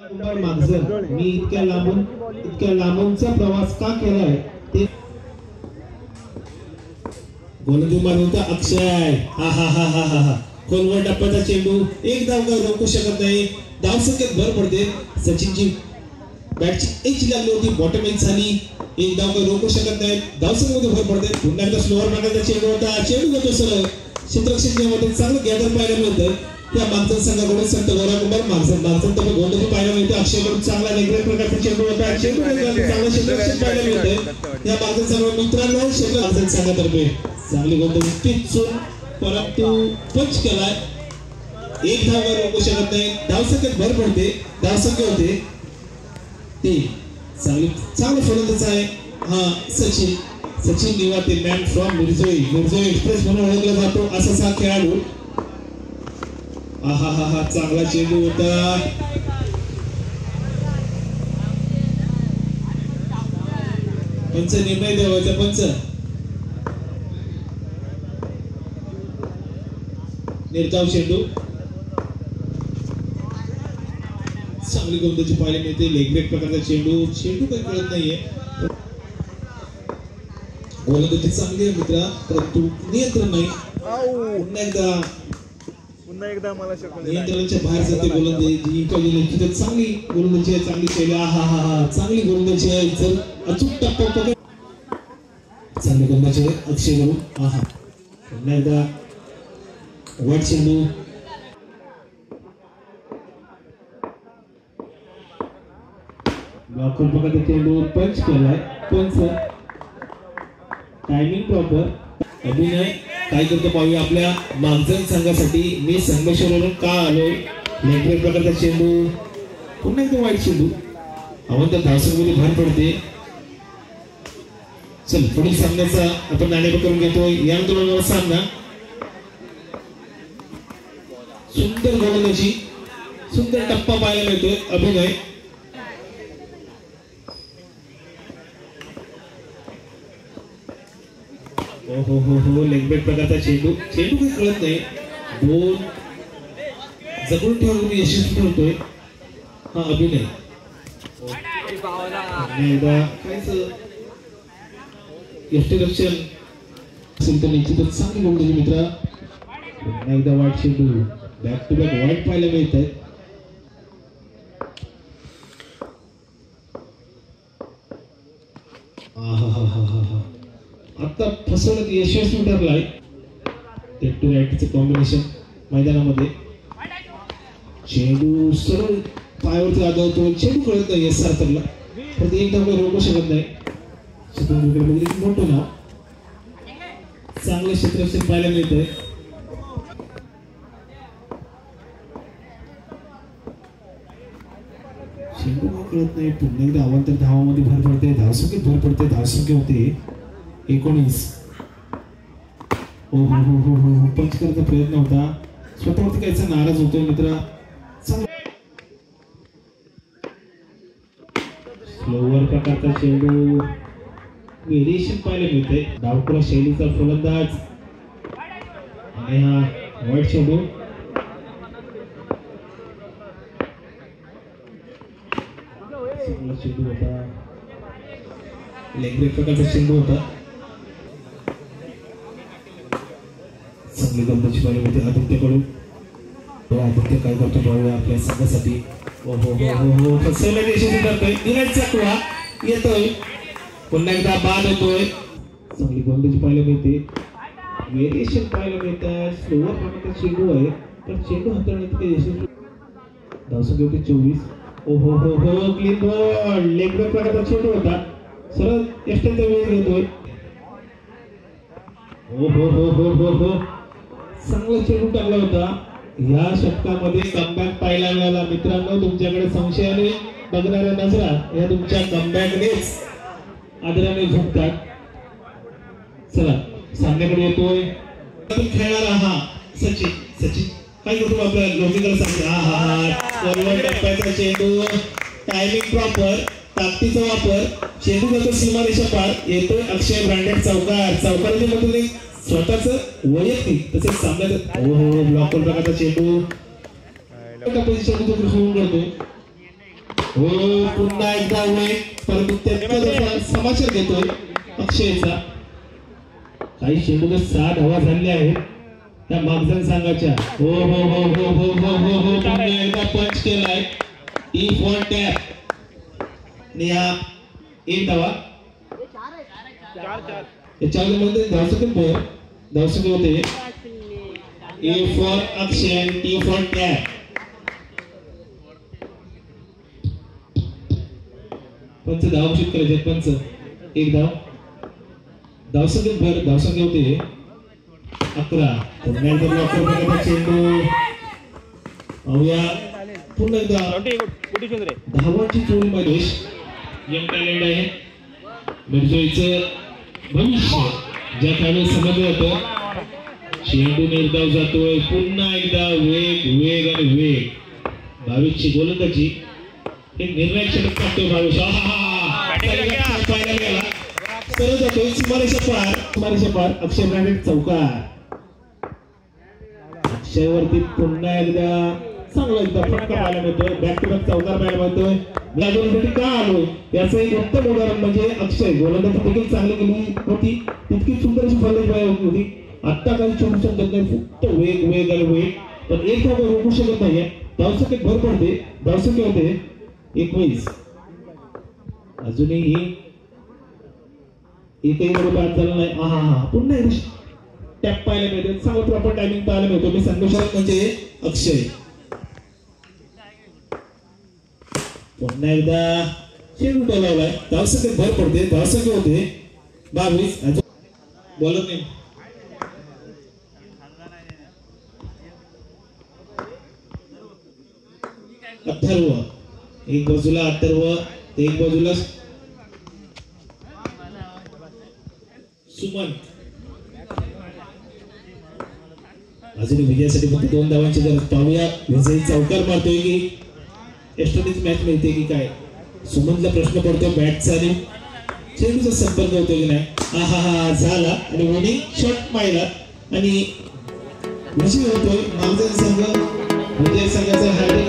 मी इतक्या लांबूनचा प्रवास का केलाय ते गोलंदाजी मारता अक्षय हा हा हा हा हा खोलवर टप्प्याचा चेंडू एक धाव का रोखू शकत नाही. धावसंख्येत भर पडते. सचिनची बॅटची एच लागली होती, बॉटम एज झाली. एक धाव का रोखू शकत नाही. धावसंख्येमध्ये भर पडते. पुन्हा एकदा स्लोअर प्रकारचा चेंडू होता. चेंडू जातो सरळ क्षेत्ररक्षणामध्ये चांगलं गॅदर पाहायला मिळतं. त्या मागच्या संघाकडून संत गौरव कुमार मागचं गोलंदाजी पाहायला मिळते. अक्षयकडून चांगला वेगळ्या प्रकारचा चेंडू होता. चेंडू चांगलं क्षेत्ररक्षण पाहायला मिळतं. या मागच्या संघ मित्रांनो क्षेत्र संघातर्फे चांगली गोलंदाजी पिचून परंतु पंच केलाय. एक धाव रोखू शकत नाही. धावसंख्येत भर पडते. धावसंख्या होते ते चांगलं फलंदाज आहे हा सचिन निवाते मॅन फ्रॉम मिरजोई एक्सप्रेस म्हणून ओळखला जातो असा खेळाडू. हा हा हा चांगला चेंडू होता. पंच निर्णय द्यावायचा. पंच निर्धाव चेंडू चांगली गोलंदाजी पाहायला मिळते. लेग ब्रेक प्रकारचा चेंडू काही कळत नाहीये. गोलंदाजी चांगली आहे मित्रा परंतु नियंत्रण नाही. पुन्हा एकदा मला नियंत्रणाच्या बाहेर जाते गोलंदाजी. चांगली गोलंदाजी आहे. चांगली शैली हा चांगली गोलंदाजी आहे. जर अचूक टप्पा पकड चांगली गोलंदाजी आहे अक्षय करून पुन्हा एकदा वाईट चेंडू चेंडू पंच केलाय. पंच टायमिंग प्रॉपर. अभिनय काय करतो पाहूया आपल्या मागजन संघासाठी. मी संगमेश्वरवरून का आलोय. लेग प्रकारचा चेंडू पुन्हा एकदा वाईट चेंडू. तर धावसंख्येमध्ये भर पडते. चल पुढील सामन्याचा आपण नाणेफेक करून घेतोय. यानंतर सामना सुंदर गोलंदाजी सुंदर टप्पा पाहायला मिळतोय. अभिनय हो लेग ब्रेक प्रकारचा चेंडू काही कळत नाही. दोन जगून ठेवून मी यशस्वी ठरतोय हा अभिनय. यष्टीरक्षण असेल तर निश्चितच चांगली गोलंदाजी मित्रा. एकदा वाईट चेंडू बॅक टू बॅक वाईट पाहायला मिळत आहेत. आता फसवण्यात यशस्वी ठरलाय. लेफ्ट टू राईटचं कॉम्बिनेशन मैदानामध्ये. चेंडू सरळ पायावरती आदळतो. चेंडू कळत नाही सार्थकला पण ते एकदा काही रोखू शकत नाही. मोठं नाव चांगलं क्षेत्ररक्षण पाहायला मिळतंय. चेंडू कळत नाही. पुन्हा एकदा अवांतर धावामध्ये भर पडते. धावसंख्येत भर पडते. धावसंख्या होते 19. हो पंच करायचा प्रयत्न होता. स्वतःवरती काहीचा नाराज होतोय मित्रा. स्लोवर प्रकारचा चेंडू व्हेरिएशन पाहायला मिळते. डावखुरा शैलीचा फलंदाज आणि हा वाईट चेंडू. चेंडू होता. लेग ब्रेक प्रकारचा चेंडू होता. चांगली गोलंदाजी पाहायला मिळते आदित्यकडून. आदित्य काय करतो पाहूया आपल्या संघासाठी. येतोय पुन्हा एकदा बाद होतोय. चांगली गोलंदाजी पाहायला मिळते. व्हेरिएशन पाहायला मिळतात. स्लोवर प्रकारचा चेंडू आहे पण चेंडू हाताळण्यात काही यशस्वी. धावसंख्या होती 24. Clean ball. लेग ब्रेक प्रकारचा चेंडू होता. सरळ यष्टीचा वेळ घेतोय. चांगला चेंडू टाकला होता. या षटकामध्ये कमबॅक पाहायला मिळाला मित्रांनो. तुमच्याकडे संशयाने बघणाऱ्या नजरा या तुमच्या कमबॅकनेच आदराने झुकतात. चला सामन्याकडे येतोय खेळणारा हा सचिन काय करतो आपल्या लोकीकडे सांगतो. टप्प्याचा चेंडू टायमिंग प्रॉपर. ताकदीचा वापर. चेंडू जातो सीमारेषा पार. येतोय अक्षय ब्रँडेड चौकाराच्या मधून स्वतःच वैयक्तिक तसेच सामन्यात ब्लॉक प्रकारचा चेंडू पोझिशन करतो. हो पुन्हा एकदा वेग परंतु त्याचा समाचार घेतोय अक्षयचा काही चेंडू 6 धावा झालेल्या आहेत त्या मागजन संघाच्या हो हो हो हो हो हो हो हो पुन्हा एकदा पंच केलाय टी फॉर टॅप आणि हा 1 धावा 4 मध्ये धावसंख्या होते ए फॉर अक्षय आणि टी फॉर टॅप पंच धाव घोषित करायचे पंच 1 धाव धावसंख्या होते 11 पुन्हा चेंडू पाहूया पुन्हा एकदा धावांची चोरी महेश यंग टॅलेंट आहे मिरजोईचं भविष्य ज्या खेळाडू समजलं होतं चेंडू निर्धाव जातोय पुन्हा एकदा वेग आणि वेग 22 ची गोलंदाजी हे निर्णायक षटक काढतोय 22 फायनल गेला सरळ जातोय सीमारेषा पार अक्षय ब्रँडेड चौकार अक्षयवरती पुन्हा एकदा चांगला एकदा फटका पाहायला मिळतोय बॅक टू बॅक चौकार पाहायला मिळतोय यासाठी का आलो याचं एक उत्तम उदाहरण म्हणजे अक्षय गोलंदाजी देखील चांगली केली होती तितकी सुंदर अशी फलंदाजी होती आता काही चोरू शकत नाही फक्त वेग आणि वेग पण एक धाव रोखू शकत नाहीये धावसंख्येत भर पडते धावसंख्या होते 21 अजूनही एकही गडी बाद झाला नाही हा पुन्हा टॅप पाहायला मिळते चांगलं प्रॉपर टायमिंग पाहायला मिळतो मी संतोषात म्हणजे अक्षय पुन्हा एकदा चेंडू टोलावलाय धावसंख्येत भर पडते धावसंख्या होते 22 बोलत नाही 18 एक बाजूला 18 एक बाजूला सुमन अजून विजयासाठी फक्त 2 धावांची गरज पाहूया विजयी चौकार मारतोय की एक्स्ट्राच मॅच मिळते की काय सुमनला प्रश्न पडतो बॅटचा आणि चेंडूचा संपर्क होतो की नाही हा झाला आणि विनिंग शॉट मारला आणि विजय होतोय मागचा संघ विजय संघाचा हार्दिक